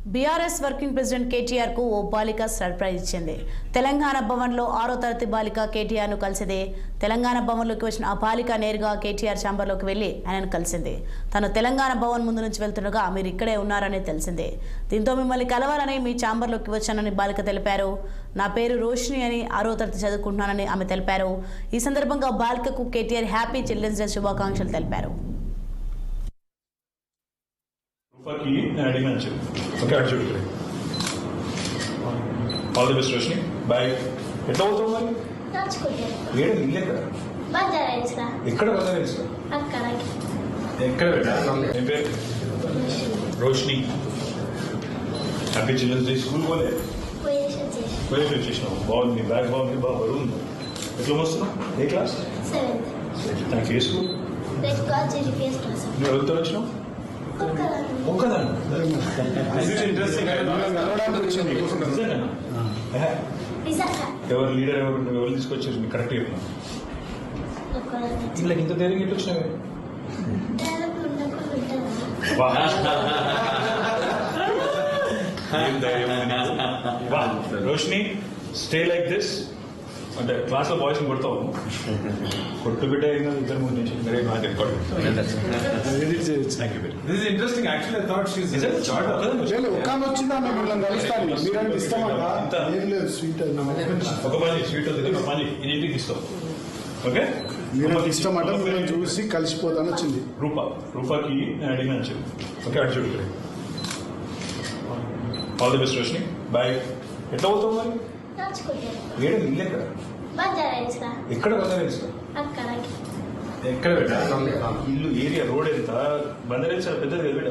BRS working president KTR కు ఓ బాలిక surprise ఇచ్చింది. తెలంగాణ భవన్లో 6వ తరగతి బాలిక కేటీఆర్ ను కలిసింది. తెలంగాణ భవన్లోకి వచ్చిన ఆ బాలిక నేరుగా కేటీఆర్ ఛాంబర్లోకి వెళ్లి ఆయనను కలిసింది. తను తెలంగాణ భవన్ ముందు నుంచి వెళ్తుండగా మీరు ఇక్కడే ఉన్నారని తెలిసింది. దీంతో మిమ్మల్ని కలవాలని మీ ఛాంబర్లోకి వచ్చానని బాలిక తెలిపారు. నా పేరు రోషిని అని 6వ తరగతి చదువుకుంటున్నానని ఆమె తెలిపారు. ఈ సందర్భంగా బాలికకు కేటీఆర్ హ్యాపీ చిల్డ్రన్స్ డే శుభాకాంక్షలు తెలిపారు. की अडिगिना ओके अट चूड all the best Roshni bye ఎట్లా పోతావు మరి ఏడు ఇల్లు ఎక్కడ బజార్ తెలుసా ఎక్కడ పెట్టా ఏం పేరు Roshni happy children's day school పోయేసి వచ్చేసినావు బాగుంది బ్యాగ్ బాగుంది బాగా బరువు ఉంది ఎట్లా వస్తున్నావు ఏ క్లాస్ నాకు ఏ స్కూల్ నువ్వు ఎవరితో వచ్చినావు ఎవరు లీడర్ ఎవరు తీసుకొచ్చారు మీకు కరెక్ట్ చెప్పినా ఇలా ఇంత ధైర్యం ఎట్లా వచ్చినావు రోషిని స్టే లైక్ దిస్ అంటే క్లాస్ లో బాయ్స్ కొడతావు కొట్టు బిడ్డ ఇద్దరు ముందు నుంచి interesting actually I thought she is ఒక పని స్వీట్ ఒక పని ఇంటికి ఇస్తావు ఓకే ఇష్టం అంటే మిమ్మల్ని చూసి కలిసిపోతాను వచ్చింది రూపాకి నేను అడిగిన వచ్చింది ఓకే అటు చూడు all the best Roshini bye ఎట్లా పోతావు మరి ఏడు ఇల్లు ఎక్కడ బజార్ తెలుసా ఎక్కడ పెట్టా ఇల్లు ఏరియా రోడ్ ఎంత బందర్ పెద్దది